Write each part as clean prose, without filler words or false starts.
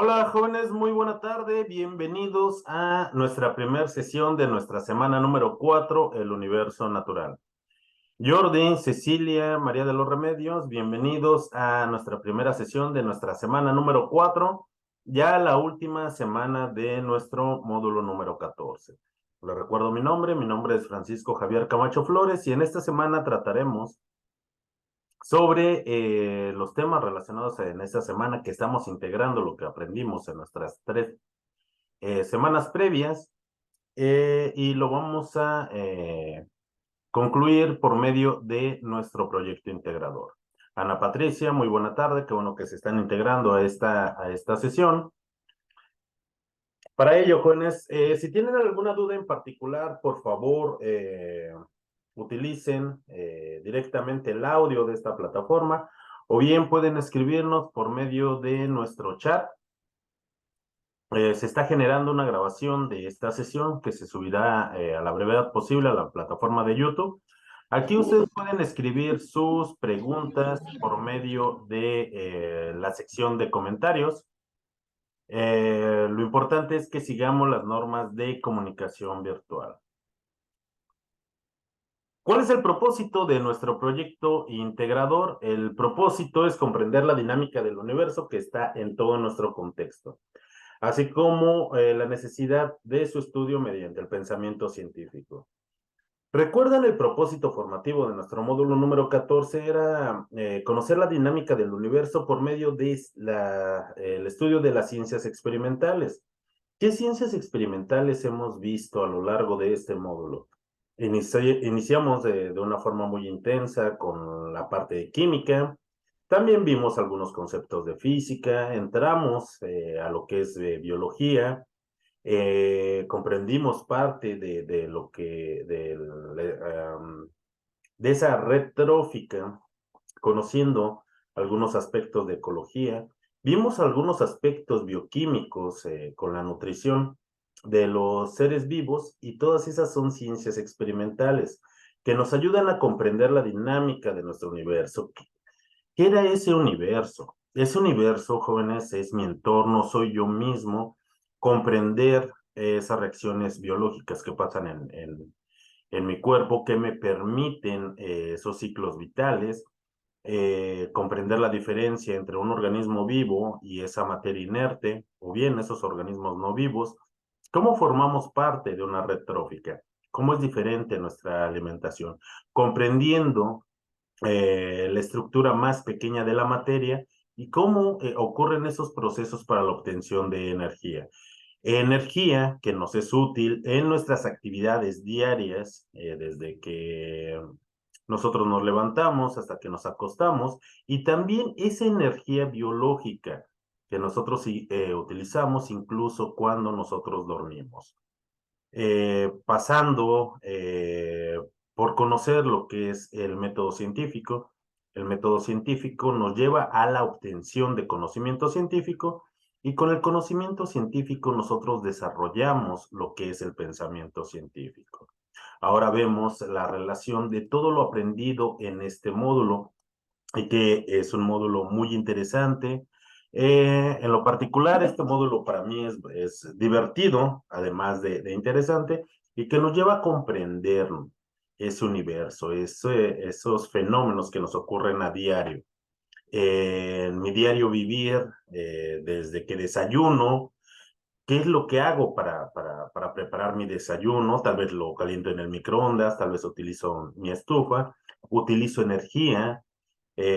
Hola jóvenes, muy buena tarde, bienvenidos a nuestra primera sesión de nuestra semana número 4, El Universo Natural. Jordi, Cecilia, María de los Remedios, bienvenidos a nuestra primera sesión de nuestra semana número 4, ya la última semana de nuestro módulo número 14. Les recuerdo mi nombre es Francisco Javier Camacho Flores y en esta semana trataremos sobre los temas relacionados en esta semana que estamos integrando lo que aprendimos en nuestras tres semanas previas y lo vamos a concluir por medio de nuestro proyecto integrador. Ana Patricia, muy buena tarde, qué bueno que se están integrando a esta sesión. Para ello, jóvenes, si tienen alguna duda en particular, por favor, utilicen directamente el audio de esta plataforma o bien pueden escribirnos por medio de nuestro chat. Se está generando una grabación de esta sesión que se subirá a la brevedad posible a la plataforma de YouTube. Aquí ustedes pueden escribir sus preguntas por medio de la sección de comentarios. Lo importante es que sigamos las normas de comunicación virtual. ¿Cuál es el propósito de nuestro proyecto integrador? El propósito es comprender la dinámica del universo que está en todo nuestro contexto, así como la necesidad de su estudio mediante el pensamiento científico. ¿Recuerdan el propósito formativo de nuestro módulo número 14? Era conocer la dinámica del universo por medio de el estudio de las ciencias experimentales. ¿Qué ciencias experimentales hemos visto a lo largo de este módulo? Iniciamos de una forma muy intensa con la parte de química. También vimos algunos conceptos de física, entramos a lo que es biología, comprendimos parte de lo que, de esa red trófica, conociendo algunos aspectos de ecología. Vimos algunos aspectos bioquímicos con la nutrición de los seres vivos y todas esas son ciencias experimentales que nos ayudan a comprender la dinámica de nuestro universo. ¿Qué era ese universo? Ese universo, jóvenes, es mi entorno, soy yo mismo, comprender esas reacciones biológicas que pasan en mi cuerpo, que me permiten esos ciclos vitales, comprender la diferencia entre un organismo vivo y esa materia inerte, o bien esos organismos no vivos, cómo formamos parte de una red trófica, cómo es diferente nuestra alimentación, comprendiendo la estructura más pequeña de la materia y cómo ocurren esos procesos para la obtención de energía. Energía que nos es útil en nuestras actividades diarias, desde que nosotros nos levantamos hasta que nos acostamos, y también esa energía biológica que nosotros utilizamos incluso cuando nosotros dormimos. Pasando por conocer lo que es el método científico. El método científico nos lleva a la obtención de conocimiento científico y con el conocimiento científico nosotros desarrollamos lo que es el pensamiento científico. Ahora vemos la relación de todo lo aprendido en este módulo y que es un módulo muy interesante. En lo particular, este módulo para mí es divertido, además de interesante, y que nos lleva a comprender ese universo, esos fenómenos que nos ocurren a diario. En mi diario vivir, desde que desayuno, ¿qué es lo que hago para preparar mi desayuno? Tal vez lo caliento en el microondas, tal vez utilizo mi estufa, utilizo energía,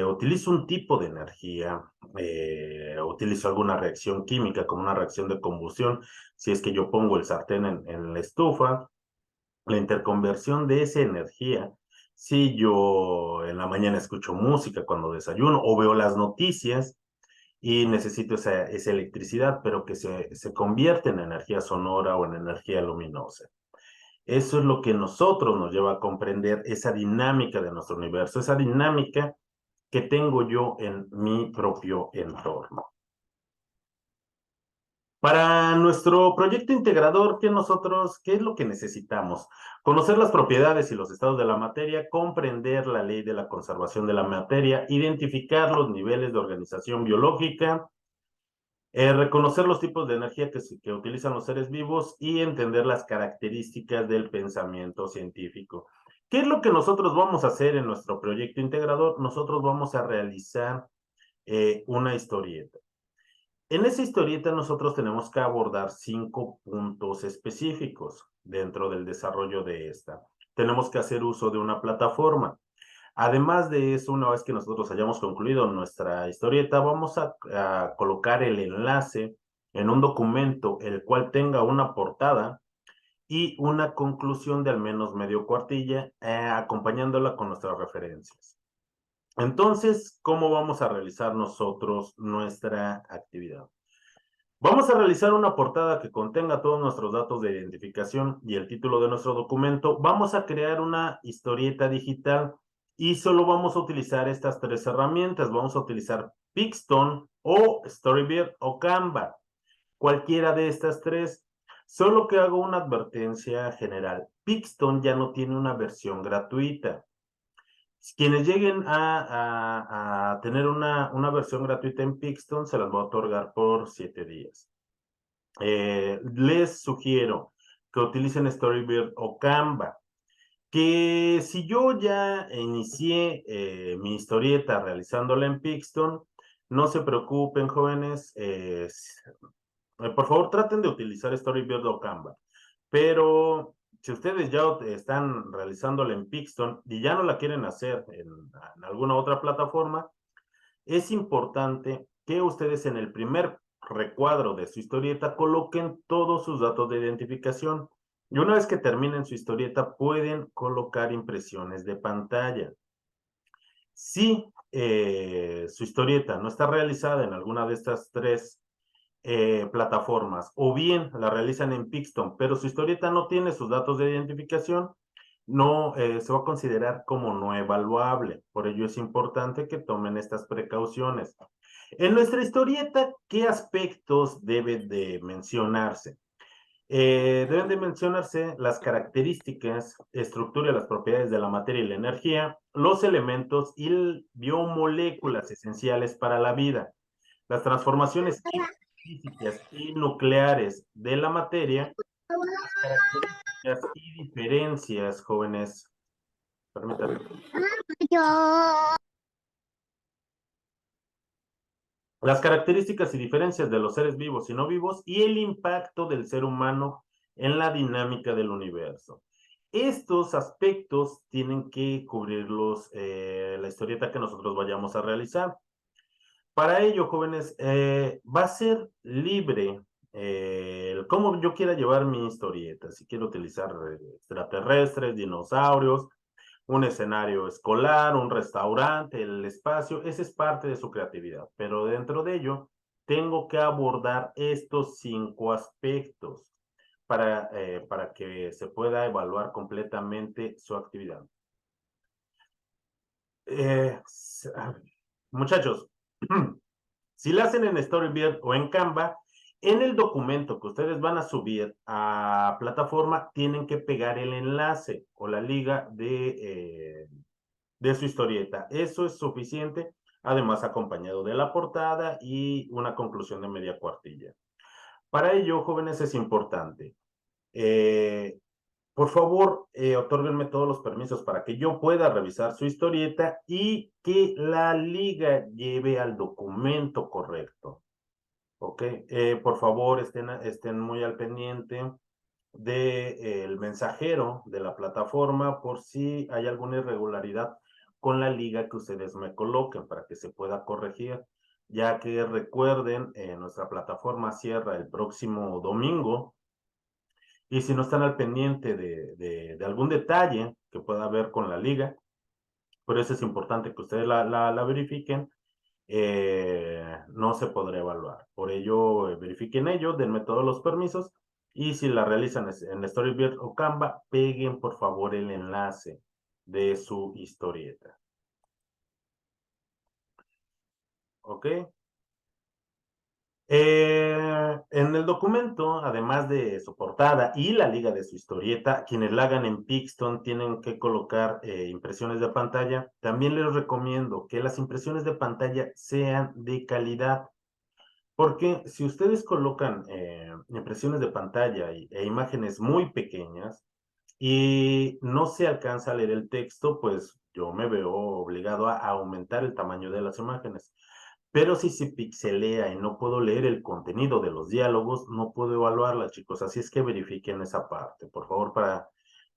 utilizo un tipo de energía, utilizo alguna reacción química como una reacción de combustión, si es que yo pongo el sartén en la estufa, la interconversión de esa energía, si yo en la mañana escucho música cuando desayuno o veo las noticias y necesito esa electricidad, pero que se convierte en energía sonora o en energía luminosa. Eso es lo que nosotros nos lleva a comprender esa dinámica de nuestro universo, esa dinámica que tengo yo en mi propio entorno. Para nuestro proyecto integrador, ¿qué es lo que necesitamos? Conocer las propiedades y los estados de la materia, comprender la ley de la conservación de la materia, identificar los niveles de organización biológica, Reconocer los tipos de energía que utilizan los seres vivos y entender las características del pensamiento científico. ¿Qué es lo que nosotros vamos a hacer en nuestro proyecto integrador? Nosotros vamos a realizar una historieta. En esa historieta nosotros tenemos que abordar 5 puntos específicos dentro del desarrollo de esta. Tenemos que hacer uso de una plataforma. Además de eso, una vez que nosotros hayamos concluido nuestra historieta, vamos a colocar el enlace en un documento el cual tenga una portada y una conclusión de al menos medio cuartilla, acompañándola con nuestras referencias. Entonces, ¿cómo vamos a realizar nosotros nuestra actividad? Vamos a realizar una portada que contenga todos nuestros datos de identificación y el título de nuestro documento. Vamos a crear una historieta digital y solo vamos a utilizar estas 3 herramientas. Vamos a utilizar Pixton o Storyboard o Canva. Cualquiera de estas 3. Solo que hago una advertencia general. Pixton ya no tiene una versión gratuita. Quienes lleguen a tener una versión gratuita en Pixton, se las voy a otorgar por 7 días. Les sugiero que utilicen Storyboard o Canva. Que si yo ya inicié mi historieta realizándola en Pixton, no se preocupen, jóvenes. Por favor, traten de utilizar Storyboard o Canva. Pero si ustedes ya están realizándola en Pixton y ya no la quieren hacer en alguna otra plataforma, es importante que ustedes en el primer recuadro de su historieta coloquen todos sus datos de identificación. Y una vez que terminen su historieta, pueden colocar impresiones de pantalla. Si su historieta no está realizada en alguna de estas 3 plataformas, o bien la realizan en Pixton, pero su historieta no tiene sus datos de identificación, no se va a considerar como no evaluable. Por ello es importante que tomen estas precauciones. En nuestra historieta, ¿qué aspectos deben de mencionarse? Deben de mencionarse las características, estructura y las propiedades de la materia y la energía, los elementos y biomoléculas esenciales para la vida, las transformaciones físicas y nucleares de la materia, las características y diferencias, jóvenes. Permítanme. Las características y diferencias de los seres vivos y no vivos y el impacto del ser humano en la dinámica del universo. Estos aspectos tienen que cubrirlos la historieta que nosotros vayamos a realizar. Para ello, jóvenes, va a ser libre cómo yo quiera llevar mi historieta. Si quiero utilizar extraterrestres, dinosaurios, un escenario escolar, un restaurante, el espacio, esa es parte de su creatividad. Pero dentro de ello, tengo que abordar estos 5 aspectos para que se pueda evaluar completamente su actividad. Muchachos, si la hacen en Storyboard o en Canva, en el documento que ustedes van a subir a plataforma, tienen que pegar el enlace o la liga de su historieta. Eso es suficiente, además acompañado de la portada y una conclusión de media cuartilla. Para ello, jóvenes, es importante. Por favor, otórguenme todos los permisos para que yo pueda revisar su historieta y que la liga lleve al documento correcto. ¿Ok? Por favor, estén muy al pendiente del mensajero de la plataforma por si hay alguna irregularidad con la liga que ustedes me coloquen para que se pueda corregir, ya que recuerden, nuestra plataforma cierra el próximo domingo y si no están al pendiente de algún detalle que pueda haber con la liga, por eso es importante que ustedes la verifiquen, no se podrá evaluar. Por ello, verifiquen ello, denme todos los permisos y si la realizan en Storyboard o Canva, peguen por favor el enlace de su historieta. ¿Ok? En el documento, además de su portada y la liga de su historieta, quienes la hagan en Pixton tienen que colocar impresiones de pantalla. También les recomiendo que las impresiones de pantalla sean de calidad. Porque si ustedes colocan impresiones de pantalla e imágenes muy pequeñas y no se alcanza a leer el texto, pues yo me veo obligado a aumentar el tamaño de las imágenes. Pero si se pixelea y no puedo leer el contenido de los diálogos, no puedo evaluarla, chicos. Así es que verifiquen esa parte, por favor, para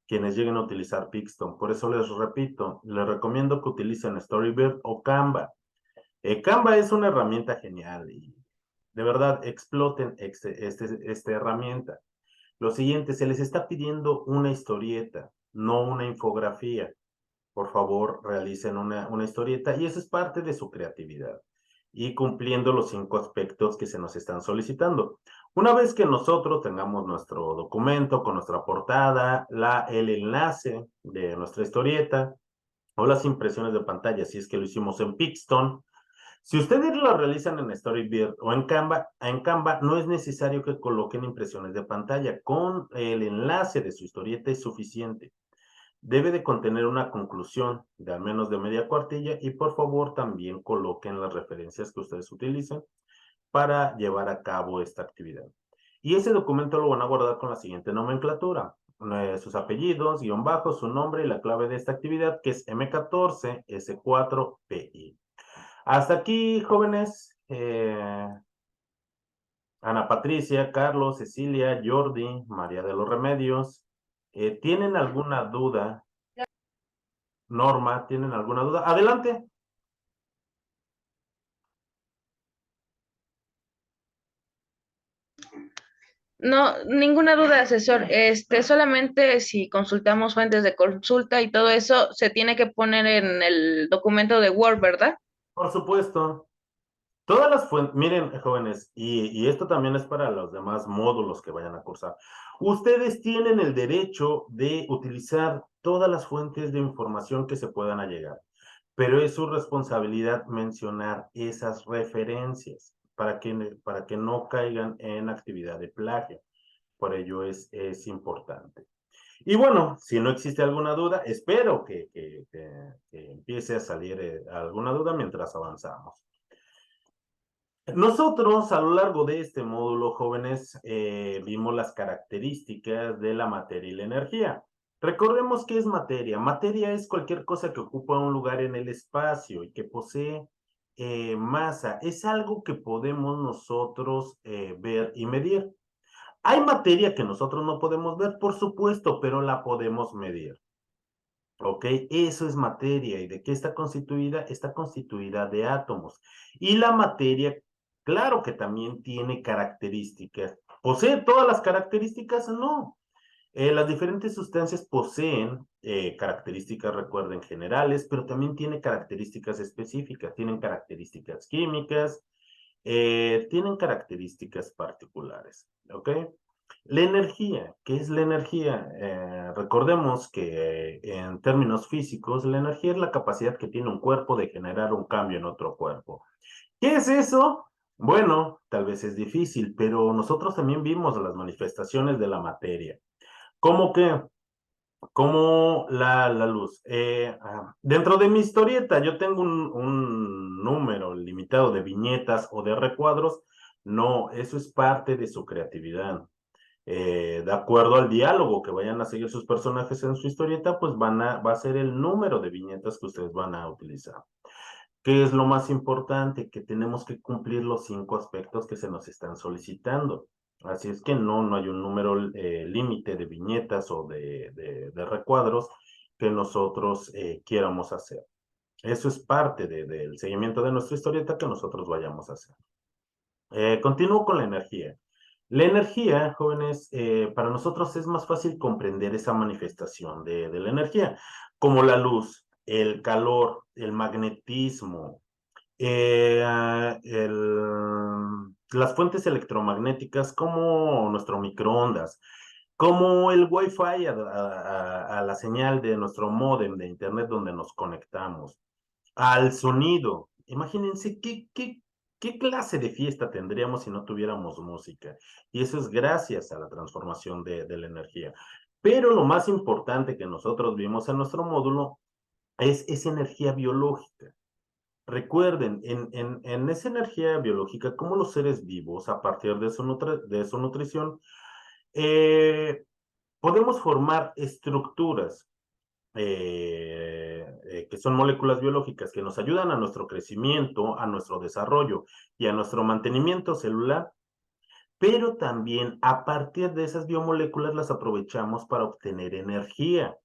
quienes lleguen a utilizar Pixton. Por eso les repito, les recomiendo que utilicen Storybird o Canva. Canva es una herramienta genial y de verdad exploten esta herramienta. Lo siguiente, se les está pidiendo una historieta, no una infografía. Por favor, realicen una historieta y eso es parte de su creatividad y cumpliendo los 5 aspectos que se nos están solicitando. Una vez que nosotros tengamos nuestro documento con nuestra portada, el enlace de nuestra historieta o las impresiones de pantalla, si es que lo hicimos en Pixton, si ustedes lo realizan en Storybird o en Canva no es necesario que coloquen impresiones de pantalla. Con el enlace de su historieta es suficiente. Debe de contener una conclusión de al menos de media cuartilla y por favor también coloquen las referencias que ustedes utilicen para llevar a cabo esta actividad. Y ese documento lo van a guardar con la siguiente nomenclatura. Sus apellidos, guión bajo, su nombre y la clave de esta actividad que es M14S4PI. Hasta aquí, jóvenes. Ana Patricia, Carlos, Cecilia, Jordi, María de los Remedios. ¿Tienen alguna duda? Norma, ¿tienen alguna duda? Adelante. No, ninguna duda, asesor. Solamente si consultamos fuentes de consulta y todo eso, se tiene que poner en el documento de Word, ¿verdad? Por supuesto. Todas las fuentes, miren, jóvenes, y esto también es para los demás módulos que vayan a cursar. Ustedes tienen el derecho de utilizar todas las fuentes de información que se puedan allegar, pero es su responsabilidad mencionar esas referencias para que no caigan en actividad de plagio. Por ello es importante. Y bueno, si no existe alguna duda, espero que empiece a salir alguna duda mientras avanzamos. Nosotros a lo largo de este módulo, jóvenes, vimos las características de la materia y la energía. Recordemos qué es materia. Materia es cualquier cosa que ocupa un lugar en el espacio y que posee masa. Es algo que podemos nosotros ver y medir. Hay materia que nosotros no podemos ver, por supuesto, pero la podemos medir. ¿Ok? Eso es materia. ¿Y de qué está constituida? Está constituida de átomos. Y la materia, claro que también tiene características. ¿Posee todas las características? No. Las diferentes sustancias poseen características, recuerden, generales, pero también tiene características específicas. Tienen características químicas, tienen características particulares. ¿Ok? La energía, ¿qué es la energía? Recordemos que en términos físicos, la energía es la capacidad que tiene un cuerpo de generar un cambio en otro cuerpo. ¿Qué es eso? Bueno, tal vez es difícil, pero nosotros también vimos las manifestaciones de la materia. ¿Cómo que? Como la luz. Dentro de mi historieta, yo tengo un número limitado de viñetas o de recuadros. No, eso es parte de su creatividad. De acuerdo al diálogo que vayan a seguir sus personajes en su historieta, pues va a ser el número de viñetas que ustedes van a utilizar. ¿Qué es lo más importante? Que tenemos que cumplir los 5 aspectos que se nos están solicitando. Así es que no hay un número límite de viñetas o de recuadros que nosotros quieramos hacer. Eso es parte del seguimiento de nuestra historieta que nosotros vayamos a hacer. Continúo con la energía. La energía, jóvenes, para nosotros es más fácil comprender esa manifestación de la energía, como la luz, el calor, el magnetismo, las fuentes electromagnéticas como nuestro microondas, como el Wi-Fi a la señal de nuestro módem de internet donde nos conectamos, al sonido. Imagínense qué clase de fiesta tendríamos si no tuviéramos música. Y eso es gracias a la transformación de la energía. Pero lo más importante que nosotros vimos en nuestro módulo es esa energía biológica. Recuerden, en esa energía biológica, como los seres vivos, a partir de su nutrición, eh, podemos formar estructuras que son moléculas biológicas que nos ayudan a nuestro crecimiento, a nuestro desarrollo y a nuestro mantenimiento celular, pero también a partir de esas biomoléculas las aprovechamos para obtener energía,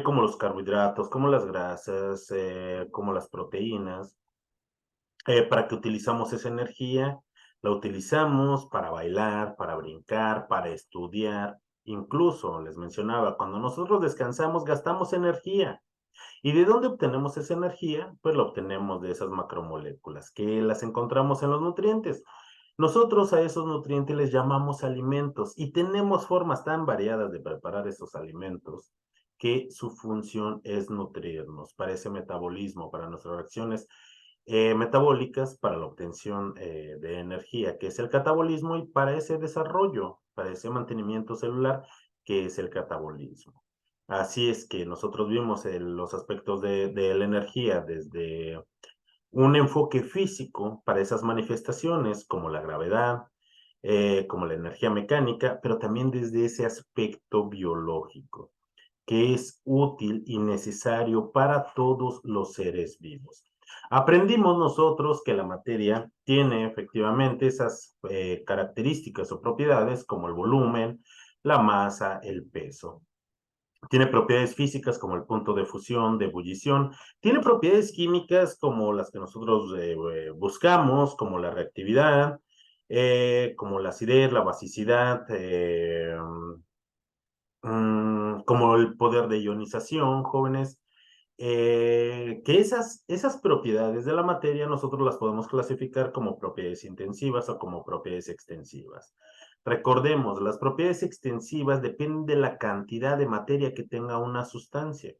como los carbohidratos, como las grasas, como las proteínas. ¿Para qué utilizamos esa energía? La utilizamos para bailar, para brincar, para estudiar. Incluso, les mencionaba, cuando nosotros descansamos, gastamos energía. ¿Y de dónde obtenemos esa energía? Pues la obtenemos de esas macromoléculas, que las encontramos en los nutrientes. Nosotros a esos nutrientes les llamamos alimentos y tenemos formas tan variadas de preparar esos alimentos que su función es nutrirnos para ese metabolismo, para nuestras reacciones metabólicas, para la obtención de energía, que es el catabolismo, y para ese desarrollo, para ese mantenimiento celular, que es el catabolismo. Así es que nosotros vimos los aspectos de la energía desde un enfoque físico para esas manifestaciones, como la gravedad, como la energía mecánica, pero también desde ese aspecto biológico, que es útil y necesario para todos los seres vivos. Aprendimos nosotros que la materia tiene efectivamente esas características o propiedades como el volumen, la masa, el peso. Tiene propiedades físicas como el punto de fusión, de ebullición. Tiene propiedades químicas como las que nosotros buscamos, como la reactividad, como la acidez, la basicidad, como el poder de ionización, jóvenes. Que esas propiedades de la materia nosotros las podemos clasificar como propiedades intensivas o como propiedades extensivas. Recordemos, las propiedades extensivas dependen de la cantidad de materia que tenga una sustancia,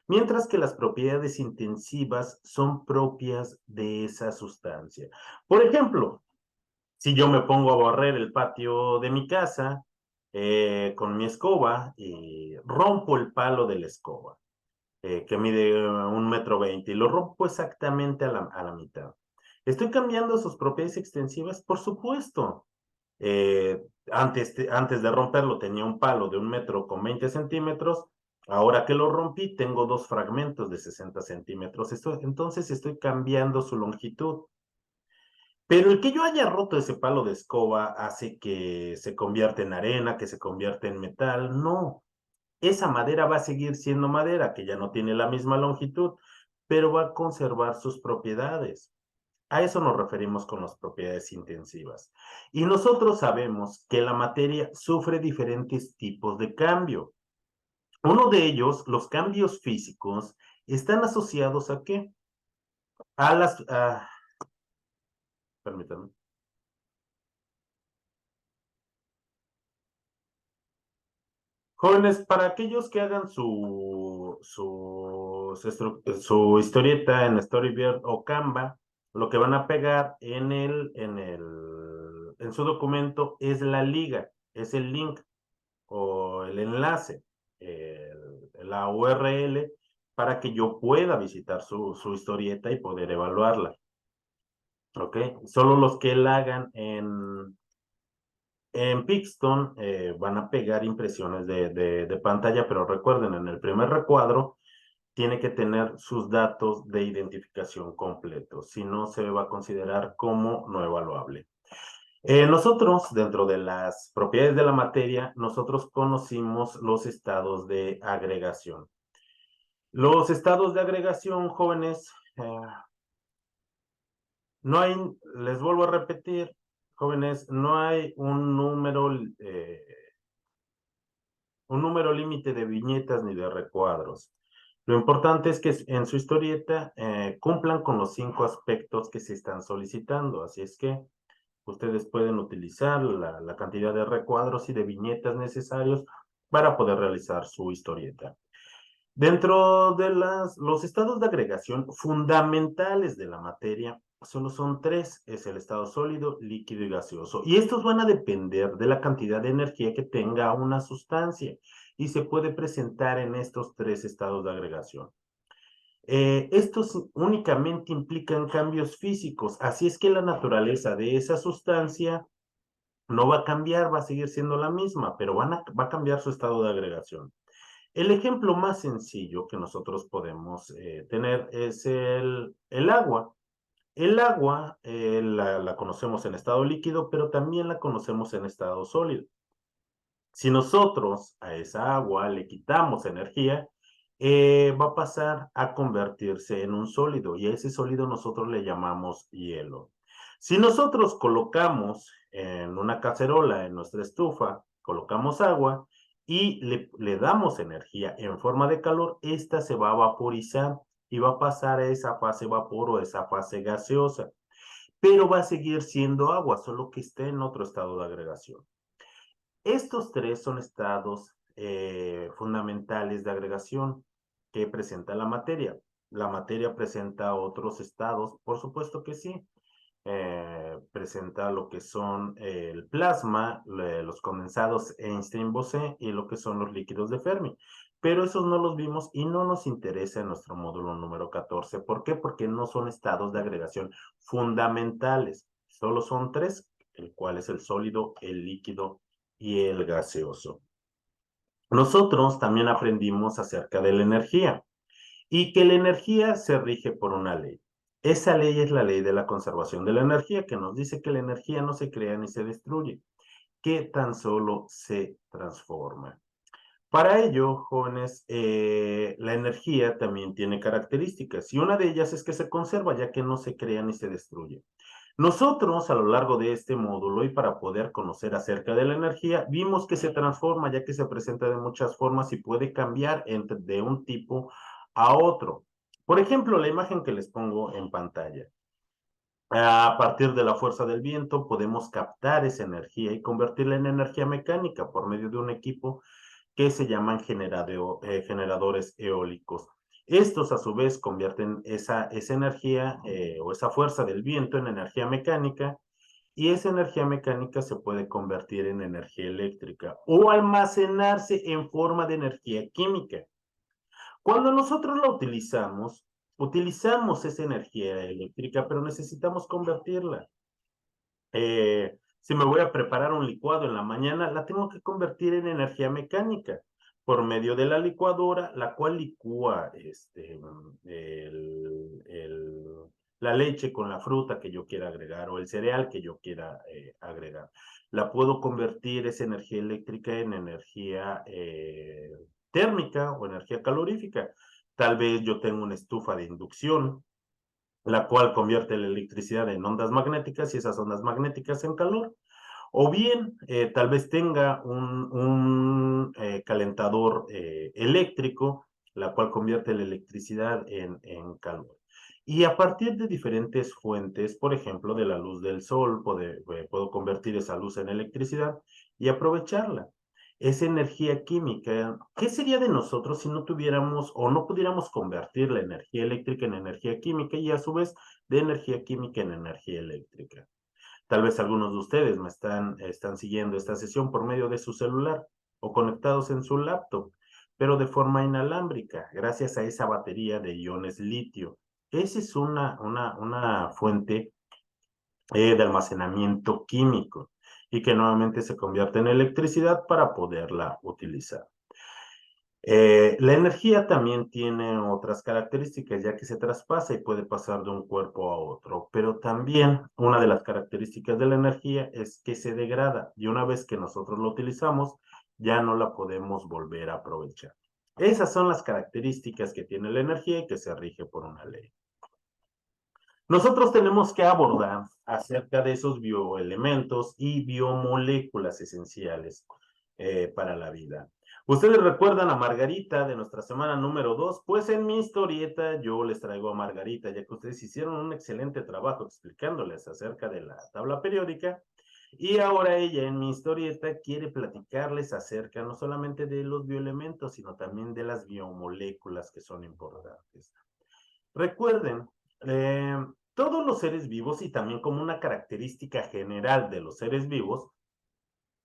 mientras que las propiedades intensivas son propias de esa sustancia. Por ejemplo, si yo me pongo a barrer el patio de mi casa con mi escoba y rompo el palo de la escoba, que mide 1,20 m, y lo rompo exactamente a la mitad. ¿Estoy cambiando sus propiedades extensivas? Por supuesto. Antes de romperlo tenía un palo de 1 m con 20 centímetros. Ahora que lo rompí, tengo dos fragmentos de 60 centímetros. Entonces estoy cambiando su longitud. Pero el que yo haya roto ese palo de escoba hace que se convierta en arena, que se convierta en metal. No, esa madera va a seguir siendo madera, que ya no tiene la misma longitud, pero va a conservar sus propiedades. A eso nos referimos con las propiedades intensivas. Y nosotros sabemos que la materia sufre diferentes tipos de cambio. Uno de ellos, los cambios físicos, están asociados ¿a qué? A las... permítanme. Jóvenes, para aquellos que hagan su historieta en Storyboard o Canva, lo que van a pegar en su documento es la liga, es el link o el enlace, la URL, para que yo pueda visitar su historieta y poder evaluarla. ¿Ok? Solo los que la hagan en Pixton van a pegar impresiones de pantalla, pero recuerden, en el primer recuadro tiene que tener sus datos de identificación completos, si no se va a considerar como no evaluable. Nosotros, dentro de las propiedades de la materia, nosotros conocimos los estados de agregación. Los estados de agregación, jóvenes, no hay, les vuelvo a repetir, jóvenes, no hay un número límite de viñetas ni de recuadros. Lo importante es que en su historieta cumplan con los 5 aspectos que se están solicitando. Así es que ustedes pueden utilizar la cantidad de recuadros y de viñetas necesarios para poder realizar su historieta. Dentro de los estados de agregación fundamentales de la materia, solo son 3, es el estado sólido, líquido y gaseoso. Y estos van a depender de la cantidad de energía que tenga una sustancia y se puede presentar en estos 3 estados de agregación. Estos únicamente implican cambios físicos, así es que la naturaleza de esa sustancia no va a cambiar, va a seguir siendo la misma, pero va a cambiar su estado de agregación. El ejemplo más sencillo que nosotros podemos tener es el agua. El agua la conocemos en estado líquido, pero también la conocemos en estado sólido. Si nosotros a esa agua le quitamos energía, va a pasar a convertirse en un sólido y a ese sólido nosotros le llamamos hielo. Si nosotros colocamos en una cacerola, en nuestra estufa, colocamos agua y le damos energía en forma de calor, esta se va a vaporizar y va a pasar a esa fase vapor o esa fase gaseosa, pero va a seguir siendo agua, solo que esté en otro estado de agregación. Estos tres son estados fundamentales de agregación que presenta la materia. La materia presenta otros estados, por supuesto que sí. Presenta lo que son el plasma, los condensados Einstein-Bose y lo que son los líquidos de Fermi. Pero esos no los vimos y no nos interesa en nuestro módulo número 14. ¿Por qué? Porque no son estados de agregación fundamentales. Solo son tres, el cual es el sólido, el líquido y el gaseoso. Nosotros también aprendimos acerca de la energía y que la energía se rige por una ley. Esa ley es la ley de la conservación de la energía, que nos dice que la energía no se crea ni se destruye, que tan solo se transforma. Para ello, jóvenes, la energía también tiene características y una de ellas es que se conserva, ya que no se crea ni se destruye. Nosotros, a lo largo de este módulo y para poder conocer acerca de la energía, vimos que se transforma, ya que se presenta de muchas formas y puede cambiar de un tipo a otro. Por ejemplo, la imagen que les pongo en pantalla. A partir de la fuerza del viento podemos captar esa energía y convertirla en energía mecánica por medio de un equipo que se llaman generadores eólicos. Estos a su vez convierten esa energía o esa fuerza del viento en energía mecánica y esa energía mecánica se puede convertir en energía eléctrica o almacenarse en forma de energía química. Cuando nosotros la utilizamos esa energía eléctrica, pero necesitamos convertirla. Si me voy a preparar un licuado en la mañana, la tengo que convertir en energía mecánica por medio de la licuadora, la cual licúa la leche con la fruta que yo quiera agregar o el cereal que yo quiera agregar. La puedo convertir esa energía eléctrica en energía térmica o energía calorífica. Tal vez yo tengo una estufa de inducción la cual convierte la electricidad en ondas magnéticas y esas ondas magnéticas en calor. O bien, tal vez tenga un calentador eléctrico, la cual convierte la electricidad en calor. Y a partir de diferentes fuentes, por ejemplo, de la luz del sol, puedo convertir esa luz en electricidad y aprovecharla. Esa energía química, ¿qué sería de nosotros si no tuviéramos o no pudiéramos convertir la energía eléctrica en energía química y a su vez de energía química en energía eléctrica? Tal vez algunos de ustedes están siguiendo esta sesión por medio de su celular o conectados en su laptop, pero de forma inalámbrica, gracias a esa batería de iones litio. Esa es una fuente de almacenamiento químico y que nuevamente se convierte en electricidad para poderla utilizar. La energía también tiene otras características, ya que se traspasa y puede pasar de un cuerpo a otro, pero también una de las características de la energía es que se degrada y una vez que nosotros lo utilizamos, ya no la podemos volver a aprovechar. Esas son las características que tiene la energía y que se rige por una ley. Nosotros tenemos que abordar acerca de esos bioelementos y biomoléculas esenciales para la vida. Ustedes recuerdan a Margarita de nuestra semana número 2, pues en mi historieta yo les traigo a Margarita, ya que ustedes hicieron un excelente trabajo explicándoles acerca de la tabla periódica, y ahora ella en mi historieta quiere platicarles acerca no solamente de los bioelementos, sino también de las biomoléculas que son importantes. Recuerden, todos los seres vivos y también como una característica general de los seres vivos,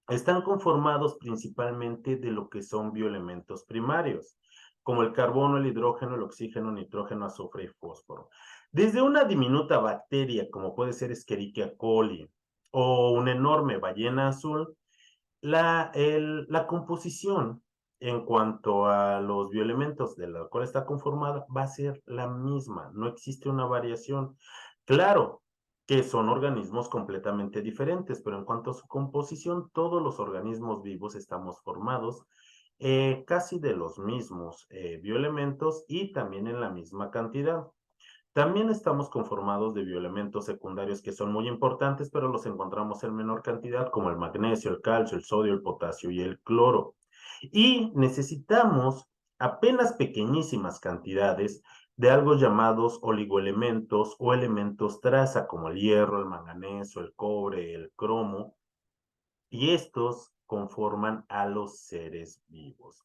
están conformados principalmente de lo que son bioelementos primarios. como el carbono, el hidrógeno, el oxígeno, nitrógeno, azufre y fósforo. Desde una diminuta bacteria, como puede ser Escherichia coli, o una enorme ballena azul, la composición en cuanto a los bioelementos de la cual está conformada va a ser la misma, no existe una variación. Claro que son organismos completamente diferentes, pero en cuanto a su composición, todos los organismos vivos estamos formados casi de los mismos bioelementos y también en la misma cantidad. También estamos conformados de bioelementos secundarios que son muy importantes, pero los encontramos en menor cantidad, como el magnesio, el calcio, el sodio, el potasio y el cloro. Y necesitamos apenas pequeñísimas cantidades de algo llamados oligoelementos o elementos traza, como el hierro, el manganeso, el cobre, el cromo, y estos conforman a los seres vivos.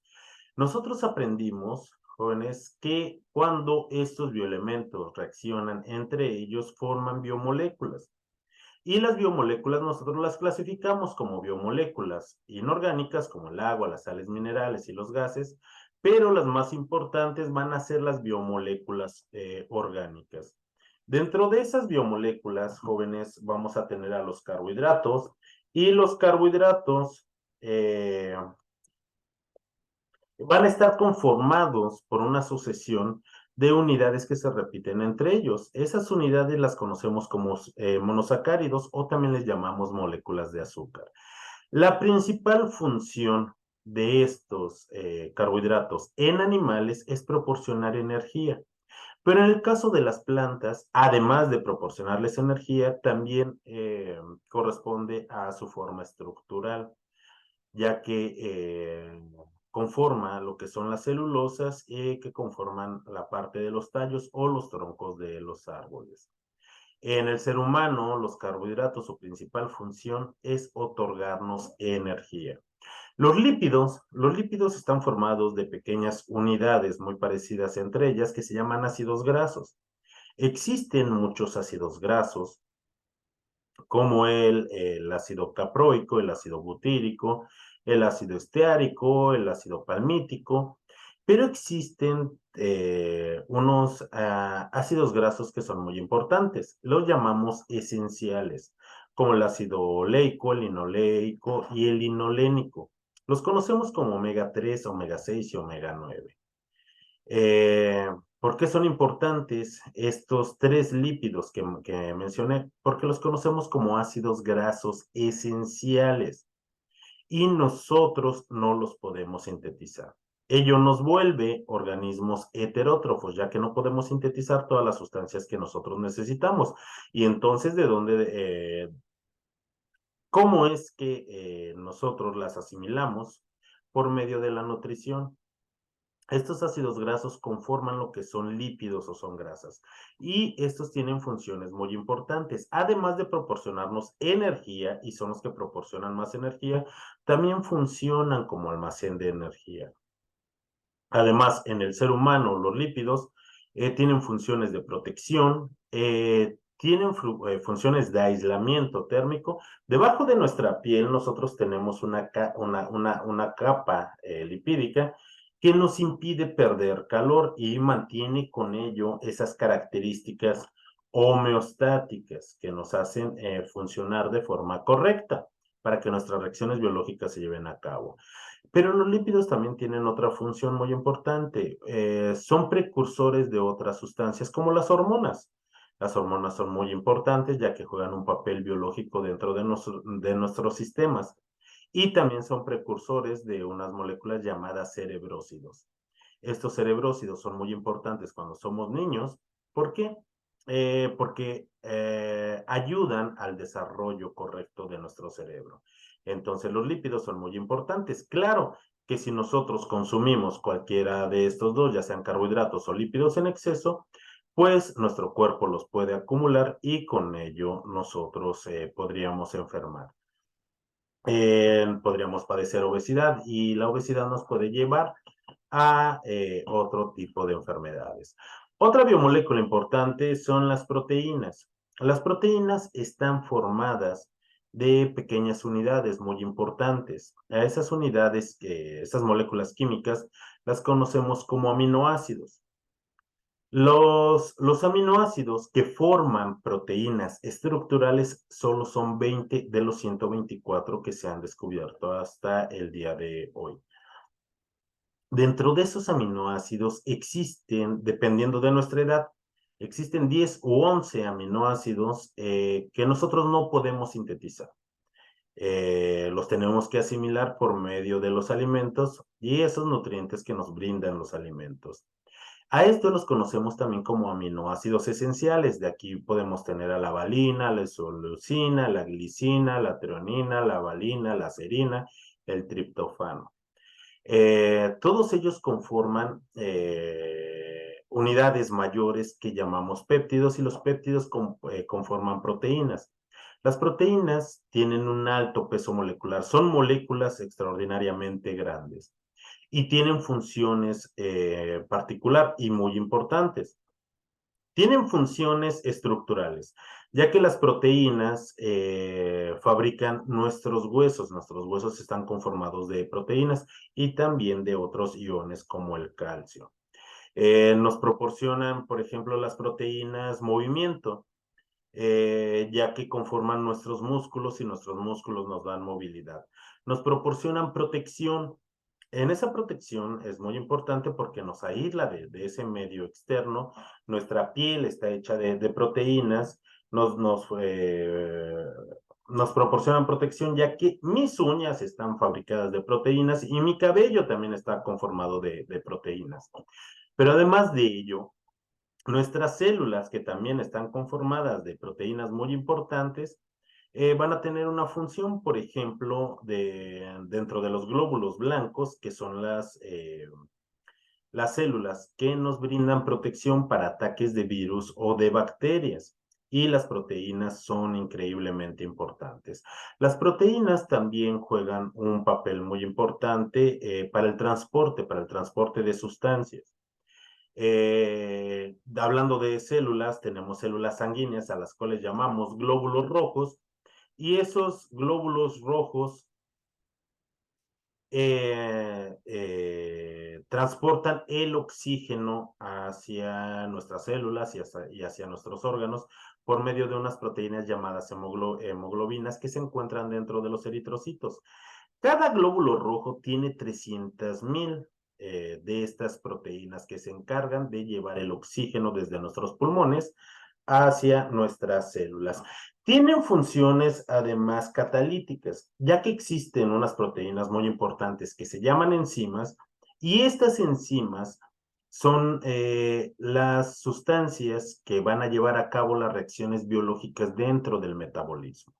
Nosotros aprendimos, jóvenes, que cuando estos bioelementos reaccionan entre ellos, forman biomoléculas. Y las biomoléculas nosotros las clasificamos como biomoléculas inorgánicas, como el agua, las sales minerales y los gases, pero las más importantes van a ser las biomoléculas orgánicas. Dentro de esas biomoléculas, jóvenes, vamos a tener a los carbohidratos, y los carbohidratos van a estar conformados por una sucesión de unidades que se repiten entre ellos. Esas unidades las conocemos como monosacáridos o también les llamamos moléculas de azúcar. La principal función de estos carbohidratos en animales es proporcionar energía. Pero en el caso de las plantas, además de proporcionarles energía, también corresponde a su forma estructural, ya que conforma lo que son las celulosas que conforman la parte de los tallos o los troncos de los árboles. En el ser humano, los carbohidratos, su principal función es otorgarnos energía. Los lípidos están formados de pequeñas unidades muy parecidas entre ellas que se llaman ácidos grasos. Existen muchos ácidos grasos, como el ácido caproico, el ácido butírico, el ácido esteárico, el ácido palmítico, pero existen unos ácidos grasos que son muy importantes, los llamamos esenciales, como el ácido oleico, el linoleico y el linolénico. Los conocemos como omega 3, omega 6 y omega 9. Eh, ¿Por qué son importantes estos tres lípidos que mencioné? Porque los conocemos como ácidos grasos esenciales y nosotros no los podemos sintetizar. Ello nos vuelve organismos heterótrofos, ya que no podemos sintetizar todas las sustancias que nosotros necesitamos. Y entonces, ¿cómo es que nosotros las asimilamos? Por medio de la nutrición. Estos ácidos grasos conforman lo que son lípidos o son grasas y estos tienen funciones muy importantes. Además de proporcionarnos energía, y son los que proporcionan más energía, también funcionan como almacén de energía. Además, en el ser humano, los lípidos tienen funciones de protección, tienen funciones de aislamiento térmico. Debajo de nuestra piel nosotros tenemos una capa lipídica que nos impide perder calor y mantiene con ello esas características homeostáticas que nos hacen funcionar de forma correcta para que nuestras reacciones biológicas se lleven a cabo. Pero los lípidos también tienen otra función muy importante. Son precursores de otras sustancias como las hormonas. Las hormonas son muy importantes ya que juegan un papel biológico dentro de nuestros sistemas y también son precursores de unas moléculas llamadas cerebrósidos. Estos cerebrósidos son muy importantes cuando somos niños. ¿Por qué? Porque ayudan al desarrollo correcto de nuestro cerebro. Entonces los lípidos son muy importantes. Claro que si nosotros consumimos cualquiera de estos dos, ya sean carbohidratos o lípidos en exceso, pues nuestro cuerpo los puede acumular y con ello nosotros podríamos enfermar. Podríamos padecer obesidad y la obesidad nos puede llevar a otro tipo de enfermedades. Otra biomolécula importante son las proteínas. Las proteínas están formadas de pequeñas unidades muy importantes. A esas unidades, esas moléculas químicas, las conocemos como aminoácidos. Los aminoácidos que forman proteínas estructurales solo son 20 de los 124 que se han descubierto hasta el día de hoy. Dentro de esos aminoácidos existen, dependiendo de nuestra edad, existen 10 u 11 aminoácidos que nosotros no podemos sintetizar. Los tenemos que asimilar por medio de los alimentos y esos nutrientes que nos brindan los alimentos. A estos los conocemos también como aminoácidos esenciales. De aquí podemos tener a la valina, la isoleucina, la glicina, la treonina, la valina, la serina, el triptofano. Todos ellos conforman unidades mayores que llamamos péptidos y los péptidos conforman proteínas. Las proteínas tienen un alto peso molecular, son moléculas extraordinariamente grandes y tienen funciones particular y muy importantes. Tienen funciones estructurales, ya que las proteínas fabrican nuestros huesos están conformados de proteínas y también de otros iones como el calcio. Nos proporcionan, por ejemplo, las proteínas movimiento, ya que conforman nuestros músculos y nuestros músculos nos dan movilidad. Nos proporcionan protección. En esa protección es muy importante porque nos aísla de ese medio externo. Nuestra piel está hecha de proteínas, nos proporcionan protección ya que mis uñas están fabricadas de proteínas y mi cabello también está conformado de proteínas. Pero además de ello, nuestras células, que también están conformadas de proteínas muy importantes, van a tener una función, por ejemplo, dentro de los glóbulos blancos, que son las células que nos brindan protección para ataques de virus o de bacterias. Y las proteínas son increíblemente importantes. Las proteínas también juegan un papel muy importante para el transporte de sustancias. Hablando de células, tenemos células sanguíneas a las cuales llamamos glóbulos rojos, y esos glóbulos rojos transportan el oxígeno hacia nuestras células y hacia nuestros órganos por medio de unas proteínas llamadas hemoglobinas que se encuentran dentro de los eritrocitos. Cada glóbulo rojo tiene 300,000 de estas proteínas que se encargan de llevar el oxígeno desde nuestros pulmones hacia nuestras células. Tienen funciones además catalíticas, ya que existen unas proteínas muy importantes que se llaman enzimas, y estas enzimas son las sustancias que van a llevar a cabo las reacciones biológicas dentro del metabolismo.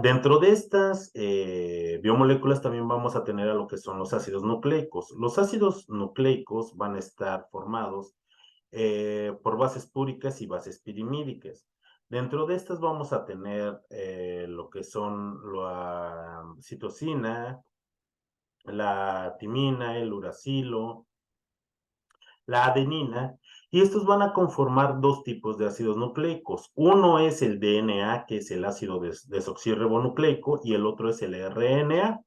Dentro de estas biomoléculas también vamos a tener a lo que son los ácidos nucleicos. Los ácidos nucleicos van a estar formados por bases púricas y bases pirimídicas. Dentro de estas vamos a tener lo que son la citosina, la timina, el uracilo, la adenina, y estos van a conformar dos tipos de ácidos nucleicos. Uno es el DNA, que es el ácido desoxirribonucleico, y el otro es el RNA,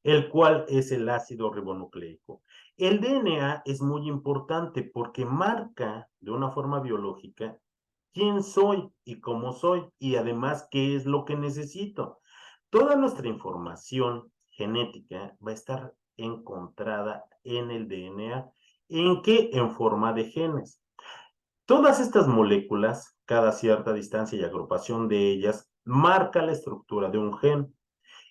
el cual es el ácido ribonucleico. El DNA es muy importante porque marca de una forma biológica quién soy y cómo soy, y además qué es lo que necesito. Toda nuestra información genética va a estar encontrada en el DNA. ¿En qué? En forma de genes. Todas estas moléculas, cada cierta distancia y agrupación de ellas, marca la estructura de un gen.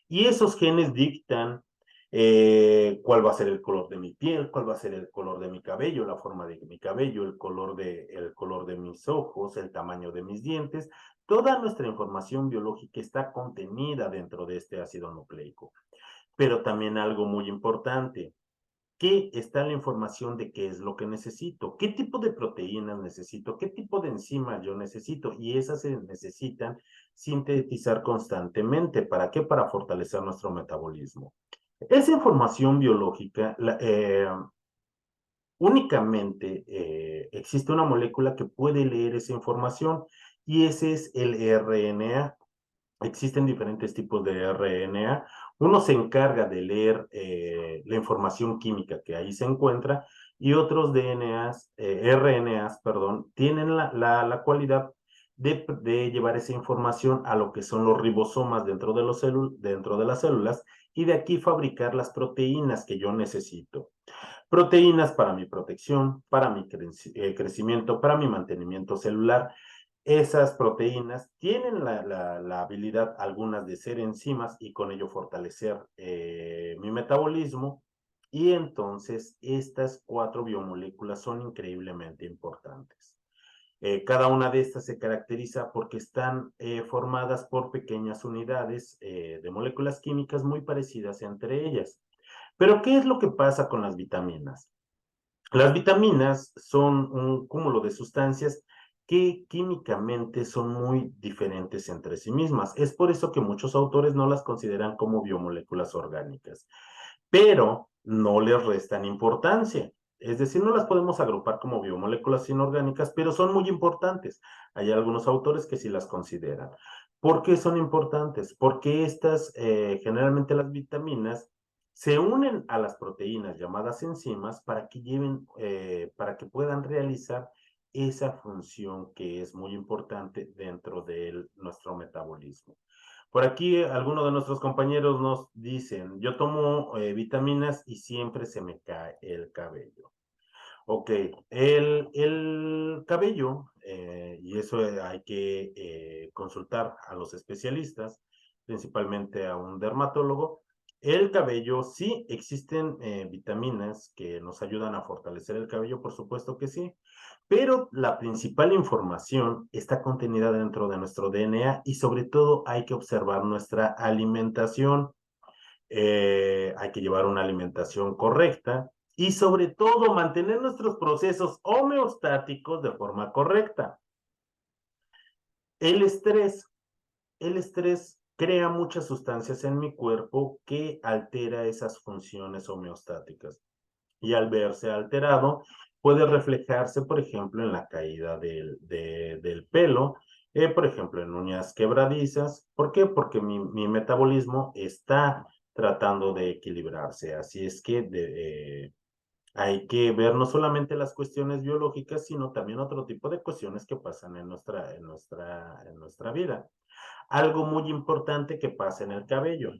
Y esos genes dictan cuál va a ser el color de mi piel, cuál va a ser el color de mi cabello, la forma de mi cabello, el color de mis ojos, el tamaño de mis dientes. Toda nuestra información biológica está contenida dentro de este ácido nucleico. Pero también algo muy importante, ¿qué está la información de qué es lo que necesito? ¿Qué tipo de proteínas necesito? ¿Qué tipo de enzimas yo necesito? Y esas se necesitan sintetizar constantemente. ¿Para qué? Para fortalecer nuestro metabolismo. Esa información biológica, únicamente existe una molécula que puede leer esa información y ese es el RNA. Existen diferentes tipos de RNA. Uno se encarga de leer la información química que ahí se encuentra y otros RNAs, perdón, tienen la cualidad de llevar esa información a lo que son los ribosomas dentro de las células y de aquí fabricar las proteínas que yo necesito. Proteínas para mi protección, para mi crecimiento, para mi mantenimiento celular. Esas proteínas tienen la habilidad, algunas, de ser enzimas y con ello fortalecer mi metabolismo. Y entonces estas 4 biomoléculas son increíblemente importantes. Cada una de estas se caracteriza porque están formadas por pequeñas unidades de moléculas químicas muy parecidas entre ellas. Pero, ¿qué es lo que pasa con las vitaminas? Las vitaminas son un cúmulo de sustancias que químicamente son muy diferentes entre sí mismas. Es por eso que muchos autores no las consideran como biomoléculas orgánicas, pero no les restan importancia. Es decir, no las podemos agrupar como biomoléculas inorgánicas, pero son muy importantes. Hay algunos autores que sí las consideran. ¿Por qué son importantes? Porque generalmente las vitaminas, se unen a las proteínas llamadas enzimas para que puedan realizar esa función que es muy importante dentro de nuestro metabolismo. Por aquí algunos de nuestros compañeros nos dicen, yo tomo vitaminas y siempre se me cae el cabello. Ok, el cabello, y eso hay que consultar a los especialistas, principalmente a un dermatólogo. El cabello, sí existen vitaminas que nos ayudan a fortalecer el cabello, por supuesto que sí, pero la principal información está contenida dentro de nuestro DNA y sobre todo hay que observar nuestra alimentación. Hay que llevar una alimentación correcta y sobre todo mantener nuestros procesos homeostáticos de forma correcta. El estrés, el estrés crea muchas sustancias en mi cuerpo que altera esas funciones homeostáticas y al verse alterado puede reflejarse, por ejemplo, en la caída del pelo, por ejemplo, en uñas quebradizas. ¿Por qué? Porque mi metabolismo está tratando de equilibrarse. Así es que hay que ver no solamente las cuestiones biológicas, sino también otro tipo de cuestiones que pasan en nuestra vida. Algo muy importante que pasa en el cabello.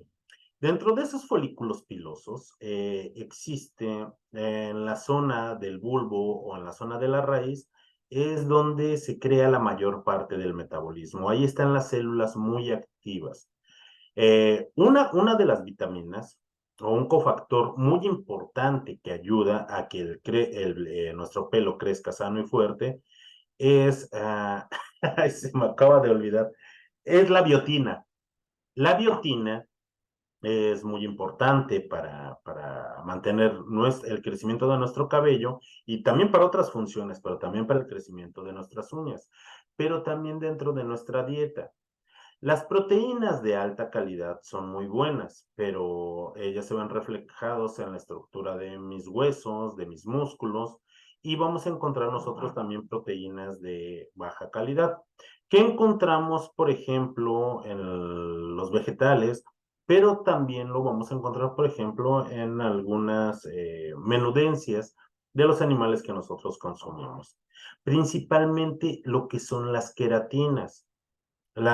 Dentro de esos folículos pilosos existe en la zona del bulbo o en la zona de la raíz, es donde se crea la mayor parte del metabolismo. Ahí están las células muy activas. Una de las vitaminas o un cofactor muy importante que ayuda a que nuestro pelo crezca sano y fuerte es, ay, se me acaba de olvidar, es la biotina. La biotina es muy importante para mantener el crecimiento de nuestro cabello y también para otras funciones, pero también para el crecimiento de nuestras uñas, pero también dentro de nuestra dieta. Las proteínas de alta calidad son muy buenas, pero ellas se ven reflejados en la estructura de mis huesos, de mis músculos, y vamos a encontrar nosotros también proteínas de baja calidad, que encontramos, por ejemplo, en los vegetales, pero también lo vamos a encontrar, por ejemplo, en algunas menudencias de los animales que nosotros consumimos. Principalmente lo que son las queratinas. En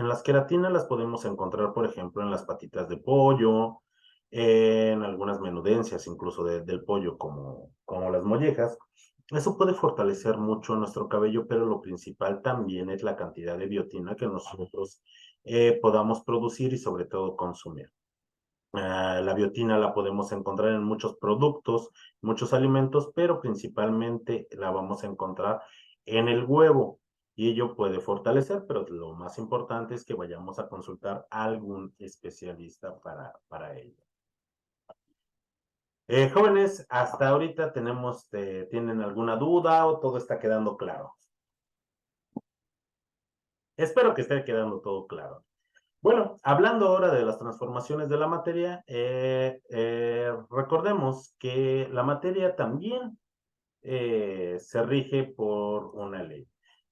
las queratinas las podemos encontrar, por ejemplo, en las patitas de pollo, en algunas menudencias incluso del pollo, como las mollejas. Eso puede fortalecer mucho nuestro cabello, pero lo principal también es la cantidad de biotina que nosotros podamos producir y sobre todo consumir. La biotina la podemos encontrar en muchos productos, muchos alimentos, pero principalmente la vamos a encontrar en el huevo y ello puede fortalecer, pero lo más importante es que vayamos a consultar a algún especialista para ello. Jóvenes, hasta ahorita ¿tienen alguna duda o todo está quedando claro? Espero que esté quedando todo claro. Bueno, hablando ahora de las transformaciones de la materia, recordemos que la materia también se rige por una ley.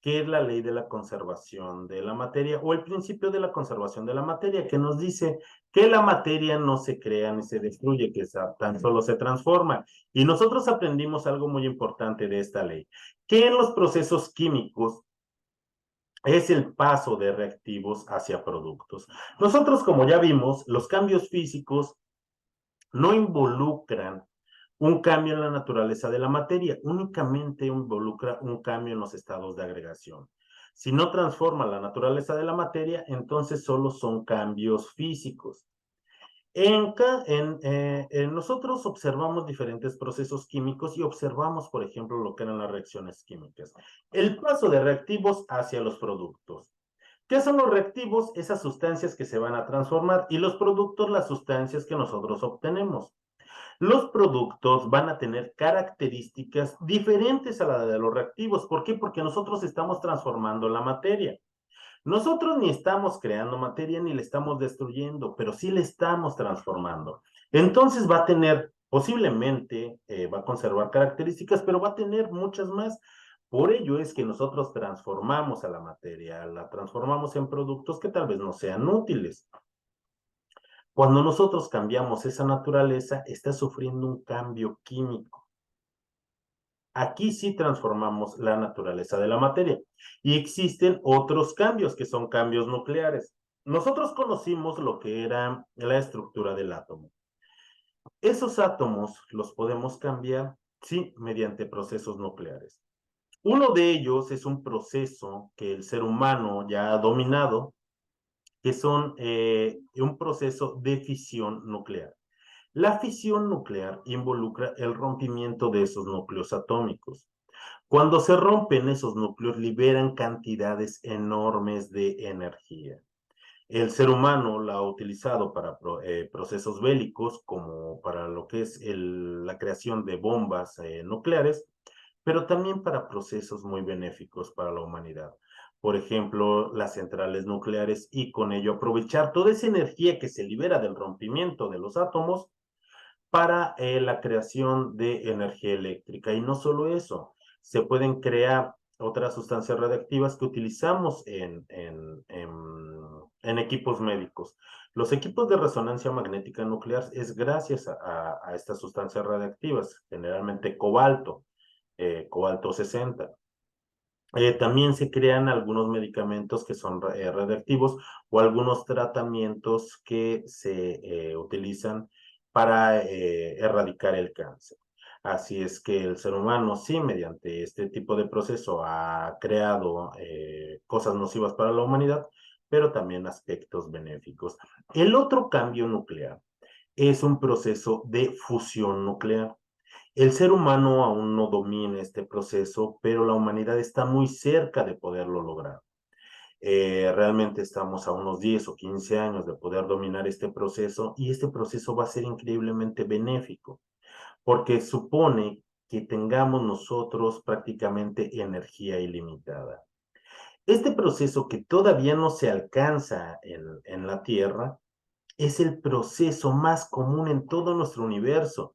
que es la ley de la conservación de la materia o el principio de la conservación de la materia, que nos dice que la materia no se crea ni se destruye, que tan solo se transforma. Y nosotros aprendimos algo muy importante de esta ley, que en los procesos químicos es el paso de reactivos hacia productos. Nosotros, como ya vimos, los cambios físicos no involucran un cambio en la naturaleza de la materia, únicamente involucra un cambio en los estados de agregación. Si no transforma la naturaleza de la materia, entonces solo son cambios físicos. Nosotros observamos diferentes procesos químicos y observamos, por ejemplo, lo que eran las reacciones químicas. El paso de reactivos hacia los productos. ¿Qué son los reactivos? Esas sustancias que se van a transformar, y los productos, las sustancias que nosotros obtenemos. Los productos van a tener características diferentes a la de los reactivos. ¿Por qué? Porque nosotros estamos transformando la materia. Nosotros ni estamos creando materia ni la estamos destruyendo, pero sí la estamos transformando. Entonces va a tener, posiblemente, va a conservar características, pero va a tener muchas más. Por ello es que nosotros transformamos a la materia, la transformamos en productos que tal vez no sean útiles. Cuando nosotros cambiamos esa naturaleza, está sufriendo un cambio químico. Aquí sí transformamos la naturaleza de la materia. Y existen otros cambios que son cambios nucleares. Nosotros conocimos lo que era la estructura del átomo. Esos átomos los podemos cambiar, sí, mediante procesos nucleares. Uno de ellos es un proceso que el ser humano ya ha dominado, que son un proceso de fisión nuclear. La fisión nuclear involucra el rompimiento de esos núcleos atómicos. Cuando se rompen esos núcleos, liberan cantidades enormes de energía. El ser humano la ha utilizado para procesos bélicos, como para lo que es la creación de bombas nucleares, pero también para procesos muy benéficos para la humanidad. Por ejemplo, las centrales nucleares, y con ello aprovechar toda esa energía que se libera del rompimiento de los átomos para la creación de energía eléctrica. Y no solo eso, se pueden crear otras sustancias radiactivas que utilizamos en equipos médicos. Los equipos de resonancia magnética nuclear es gracias a estas sustancias radiactivas, generalmente cobalto 60. También se crean algunos medicamentos que son radiactivos, o algunos tratamientos que se utilizan para erradicar el cáncer. Así es que el ser humano, sí, mediante este tipo de proceso ha creado cosas nocivas para la humanidad, pero también aspectos benéficos. El otro cambio nuclear es un proceso de fusión nuclear. El ser humano aún no domina este proceso, pero la humanidad está muy cerca de poderlo lograr. Realmente estamos a unos 10 o 15 años de poder dominar este proceso, y este proceso va a ser increíblemente benéfico, porque supone que tengamos nosotros prácticamente energía ilimitada. Este proceso, que todavía no se alcanza en la Tierra, es el proceso más común en todo nuestro universo.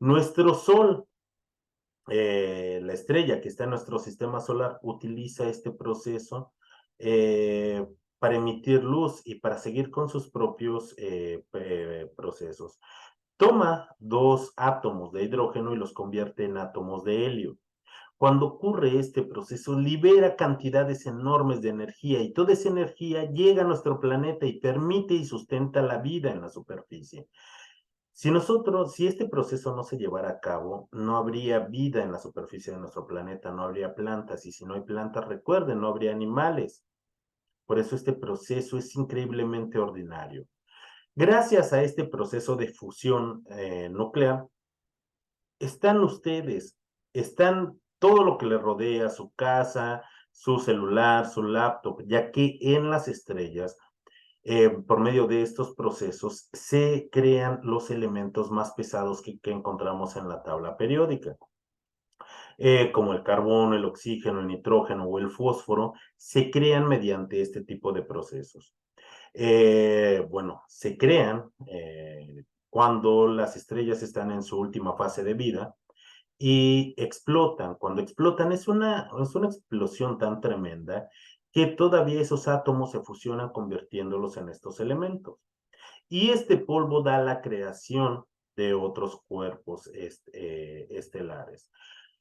Nuestro Sol, la estrella que está en nuestro sistema solar, utiliza este proceso eh, para emitir luz y para seguir con sus propios procesos. Toma dos átomos de hidrógeno y los convierte en átomos de helio. Cuando ocurre este proceso, libera cantidades enormes de energía, y toda esa energía llega a nuestro planeta y permite y sustenta la vida en la superficie. Si este proceso no se llevara a cabo, no habría vida en la superficie de nuestro planeta, no habría plantas, y si no hay plantas, recuerden, no habría animales. Por eso este proceso es increíblemente ordinario. Gracias a este proceso de fusión nuclear, están ustedes, están todo lo que les rodea, su casa, su celular, su laptop, ya que en las estrellas, por medio de estos procesos, se crean los elementos más pesados que encontramos en la tabla periódica, como el carbono, el oxígeno, el nitrógeno o el fósforo. Se crean mediante este tipo de procesos. Bueno, se crean cuando las estrellas están en su última fase de vida, y explotan. Cuando explotan es una explosión tan tremenda que todavía esos átomos se fusionan convirtiéndolos en estos elementos. Y este polvo da la creación de otros cuerpos estelares.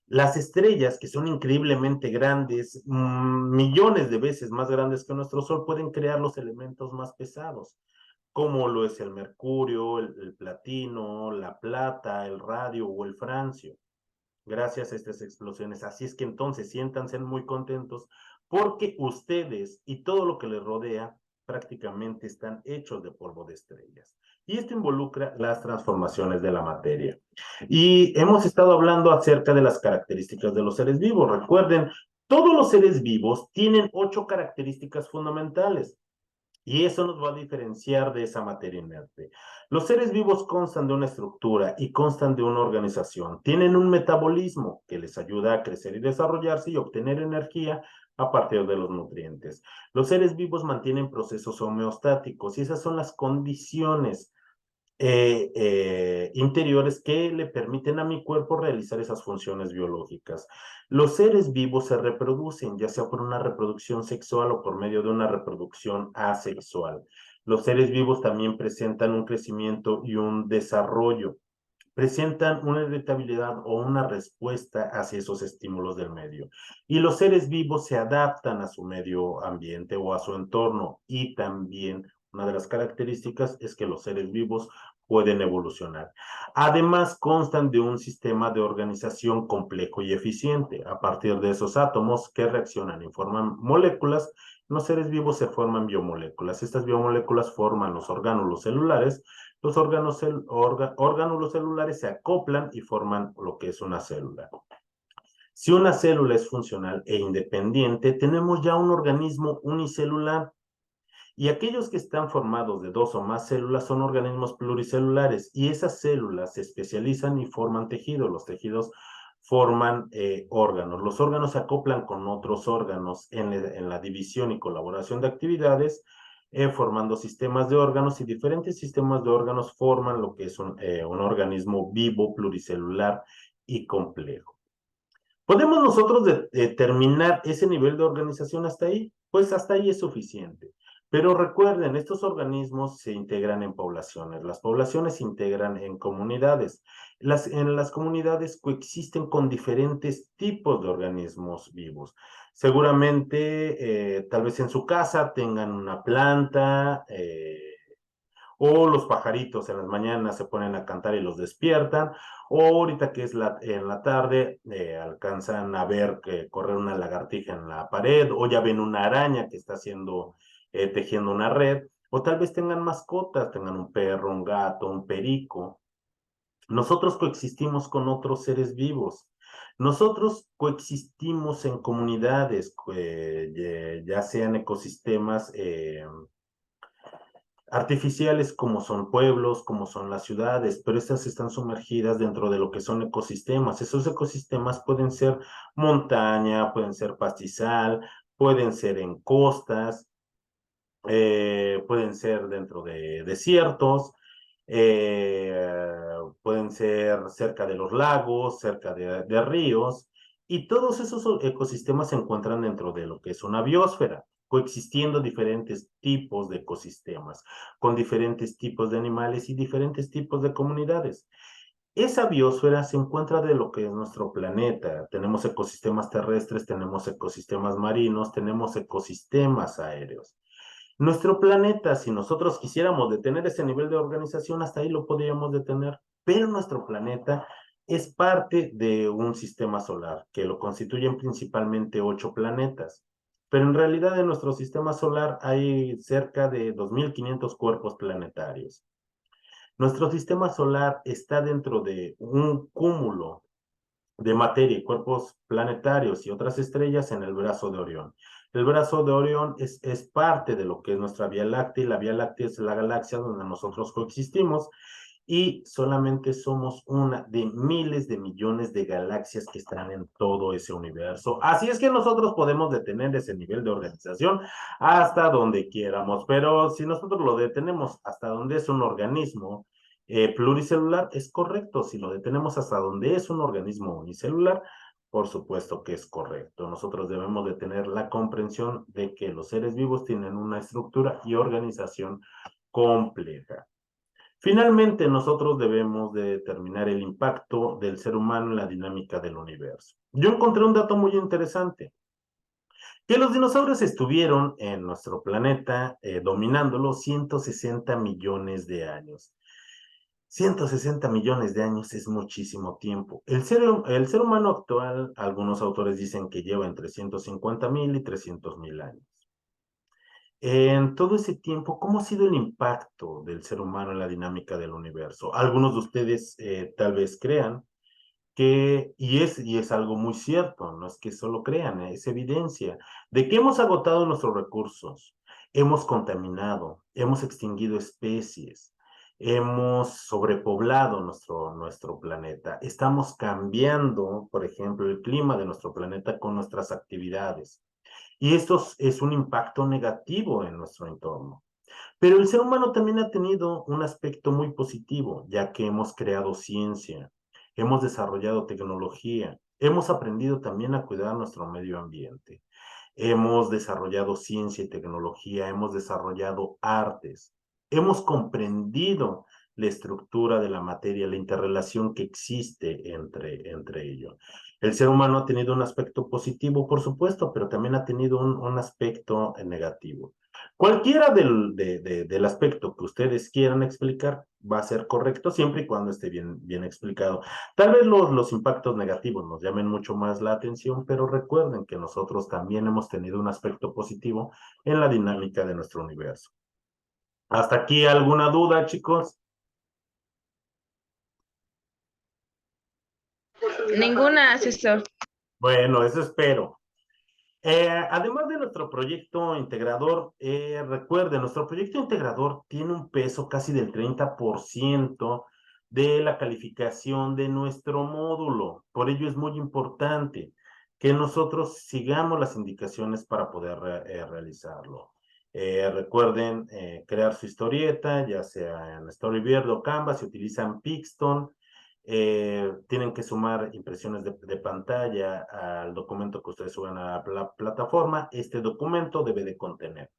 Las estrellas, que son increíblemente grandes, millones de veces más grandes que nuestro Sol, pueden crear los elementos más pesados, como lo es el mercurio, el platino, la plata, el radio o el francio, gracias a estas explosiones. Así es que entonces siéntanse muy contentos porque ustedes y todo lo que les rodea prácticamente están hechos de polvo de estrellas. Y esto involucra las transformaciones de la materia. Y hemos estado hablando acerca de las características de los seres vivos. Recuerden, todos los seres vivos tienen 8 características fundamentales. Y eso nos va a diferenciar de esa materia inerte. Los seres vivos constan de una estructura y constan de una organización. Tienen un metabolismo que les ayuda a crecer y desarrollarse y obtener energía a partir de los nutrientes. Los seres vivos mantienen procesos homeostáticos y esas son las condiciones interiores que le permiten a mi cuerpo realizar esas funciones biológicas. Los seres vivos se reproducen, ya sea por una reproducción sexual o por medio de una reproducción asexual. Los seres vivos también presentan un crecimiento y un desarrollo, presentan una irritabilidad o una respuesta hacia esos estímulos del medio. Y los seres vivos se adaptan a su medio ambiente o a su entorno. Y también una de las características es que los seres vivos pueden evolucionar. Además, constan de un sistema de organización complejo y eficiente. A partir de esos átomos que reaccionan y forman moléculas, los seres vivos se forman biomoléculas. Estas biomoléculas forman los orgánulos celulares. Los orgánulos celulares se acoplan y forman lo que es una célula. Si una célula es funcional e independiente, tenemos ya un organismo unicelular. Y aquellos que están formados de 2 o más células son organismos pluricelulares. Y esas células se especializan y forman tejidos. Los tejidos forman órganos. Los órganos se acoplan con otros órganos en la división y colaboración de actividades, formando sistemas de órganos, y diferentes sistemas de órganos forman lo que es un organismo vivo, pluricelular y complejo. ¿Podemos nosotros determinar ese nivel de organización hasta ahí? Pues hasta ahí es suficiente. Pero recuerden, estos organismos se integran en poblaciones. Las poblaciones se integran en comunidades. En las comunidades coexisten con diferentes tipos de organismos vivos. Seguramente, tal vez en su casa tengan una planta, o los pajaritos en las mañanas se ponen a cantar y los despiertan, o ahorita que es en la tarde, alcanzan a ver que corre una lagartija en la pared, o ya ven una araña que está tejiendo una red, o tal vez tengan mascotas, tengan un perro, un gato, un perico. Nosotros coexistimos con otros seres vivos. Nosotros coexistimos en comunidades, ya sean ecosistemas artificiales, como son pueblos, como son las ciudades, pero estas están sumergidas dentro de lo que son ecosistemas. Esos ecosistemas pueden ser montaña, pueden ser pastizal, pueden ser en costas, pueden ser dentro de desiertos, pueden ser cerca de los lagos, cerca de ríos, y todos esos ecosistemas se encuentran dentro de lo que es una biosfera, coexistiendo diferentes tipos de ecosistemas, con diferentes tipos de animales y diferentes tipos de comunidades. Esa biosfera se encuentra de lo que es nuestro planeta. Tenemos ecosistemas terrestres, tenemos ecosistemas marinos, tenemos ecosistemas aéreos. Nuestro planeta, si nosotros quisiéramos detener ese nivel de organización, hasta ahí lo podríamos detener, pero nuestro planeta es parte de un sistema solar, que lo constituyen principalmente 8 planetas. Pero en realidad en nuestro sistema solar hay cerca de 2.500 cuerpos planetarios. Nuestro sistema solar está dentro de un cúmulo de materia y cuerpos planetarios y otras estrellas en el brazo de Orión. El brazo de Orión es parte de lo que es nuestra Vía Láctea, y la Vía Láctea es la galaxia donde nosotros coexistimos, y solamente somos una de miles de millones de galaxias que están en todo ese universo. Así es que nosotros podemos detener ese nivel de organización hasta donde quieramos, pero si nosotros lo detenemos hasta donde es un organismo, Pluricelular es correcto. Si lo detenemos hasta donde es un organismo unicelular, por supuesto que es correcto. Nosotros debemos de tener la comprensión de que los seres vivos tienen una estructura y organización compleja. Finalmente, nosotros debemos de determinar el impacto del ser humano en la dinámica del universo. Yo encontré un dato muy interesante, que los dinosaurios estuvieron en nuestro planeta dominándolo 160 millones de años. 160 millones de años es muchísimo tiempo. El ser humano actual, algunos autores dicen que lleva entre 150,000 y 300,000 años. En todo ese tiempo, ¿cómo ha sido el impacto del ser humano en la dinámica del universo? Algunos de ustedes tal vez crean y es algo muy cierto, no es que solo crean, es evidencia de que hemos agotado nuestros recursos, hemos contaminado, hemos extinguido especies, hemos sobrepoblado nuestro planeta, estamos cambiando, por ejemplo, el clima de nuestro planeta con nuestras actividades. Y esto es un impacto negativo en nuestro entorno. Pero el ser humano también ha tenido un aspecto muy positivo, ya que hemos creado ciencia, hemos desarrollado tecnología, hemos aprendido también a cuidar nuestro medio ambiente, hemos desarrollado ciencia y tecnología, hemos desarrollado artes, hemos comprendido la estructura de la materia, la interrelación que existe entre ellos. El ser humano ha tenido un aspecto positivo, por supuesto, pero también ha tenido un aspecto negativo. Cualquiera del aspecto que ustedes quieran explicar va a ser correcto siempre y cuando esté bien explicado. Tal vez los impactos negativos nos llamen mucho más la atención, pero recuerden que nosotros también hemos tenido un aspecto positivo en la dinámica de nuestro universo. ¿Hasta aquí alguna duda, chicos? Ninguna, asesor. Bueno, eso espero. Además de nuestro proyecto integrador, recuerden, nuestro proyecto integrador tiene un peso casi del 30% de la calificación de nuestro módulo. Por ello es muy importante que nosotros sigamos las indicaciones para poder realizarlo. Recuerden crear su historieta, ya sea en Storyboard o Canva, si utilizan Pixton. Tienen que sumar impresiones de pantalla al documento que ustedes suban a la plataforma. Este documento debe de contener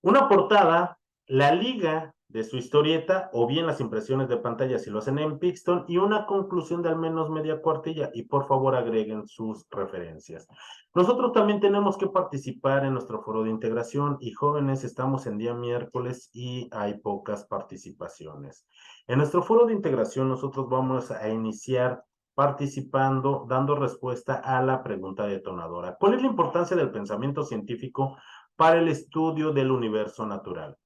una portada, la liga de su historieta o bien las impresiones de pantalla si lo hacen en Pixton y una conclusión de al menos media cuartilla y por favor agreguen sus referencias. Nosotros también tenemos que participar en nuestro foro de integración y jóvenes estamos en día miércoles y hay pocas participaciones. En nuestro foro de integración nosotros vamos a iniciar participando, dando respuesta a la pregunta detonadora. ¿Cuál es la importancia del pensamiento científico para el estudio del universo natural?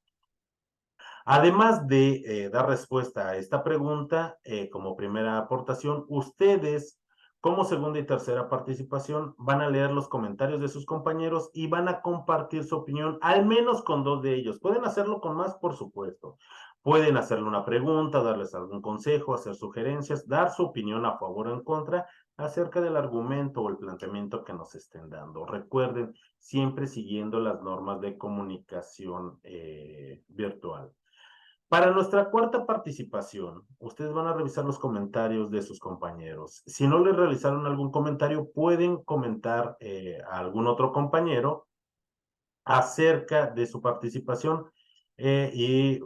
Además de dar respuesta a esta pregunta, como primera aportación, ustedes, como segunda y tercera participación, van a leer los comentarios de sus compañeros y van a compartir su opinión, al menos con dos de ellos. Pueden hacerlo con más, por supuesto. Pueden hacerle una pregunta, darles algún consejo, hacer sugerencias, dar su opinión a favor o en contra acerca del argumento o el planteamiento que nos estén dando. Recuerden, siempre siguiendo las normas de comunicación virtual. Para nuestra cuarta participación, ustedes van a revisar los comentarios de sus compañeros. Si no les realizaron algún comentario, pueden comentar a algún otro compañero acerca de su participación y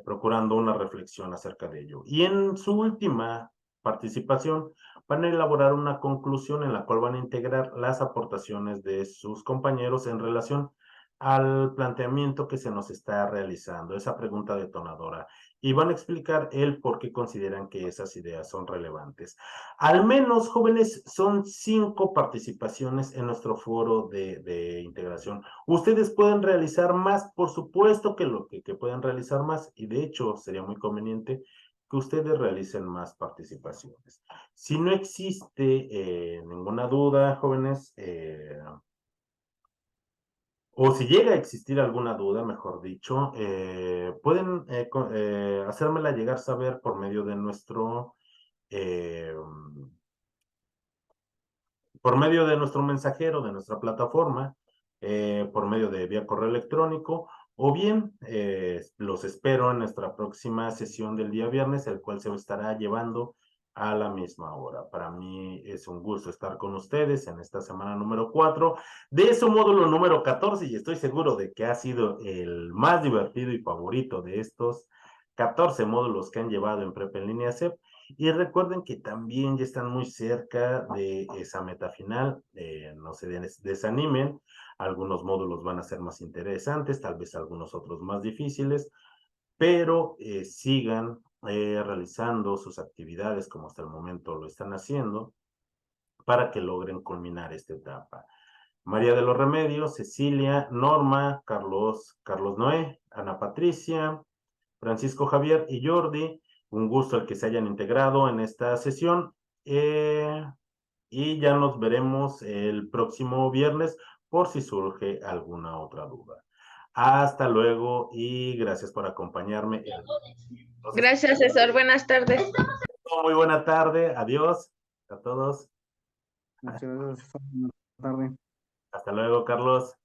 procurando una reflexión acerca de ello. Y en su última participación van a elaborar una conclusión en la cual van a integrar las aportaciones de sus compañeros en relación al planteamiento que se nos está realizando, esa pregunta detonadora, y van a explicar el por qué consideran que esas ideas son relevantes. Al menos, jóvenes, son 5 participaciones en nuestro foro de integración. Ustedes pueden realizar más, por supuesto que pueden realizar más, y de hecho sería muy conveniente que ustedes realicen más participaciones. Si no existe ninguna duda, jóvenes, o si llega a existir alguna duda, mejor dicho, pueden hacérmela llegar saber por medio de eh, por medio de nuestro mensajero, de nuestra plataforma, por medio de vía correo electrónico, o bien los espero en nuestra próxima sesión del día viernes, el cual se estará llevando a la misma hora. Para mí es un gusto estar con ustedes en esta semana número 4 de su módulo número 14, y estoy seguro de que ha sido el más divertido y favorito de estos 14 módulos que han llevado en Prepa en Línea CEP. Y recuerden que también ya están muy cerca de esa meta final, no se desanimen, algunos módulos van a ser más interesantes, tal vez algunos otros más difíciles, pero sigan realizando sus actividades como hasta el momento lo están haciendo para que logren culminar esta etapa. María de los Remedios, Cecilia, Norma, Carlos Noé, Ana Patricia, Francisco Javier y Jordi, un gusto el que se hayan integrado en esta sesión, y ya nos veremos el próximo viernes por si surge alguna otra duda. Hasta luego y gracias por acompañarme. Entonces, Gracias, César. Buenas tardes. muy buena tarde. Adiós a todos. Muchas gracias. Buenas tardes. Hasta luego, Carlos.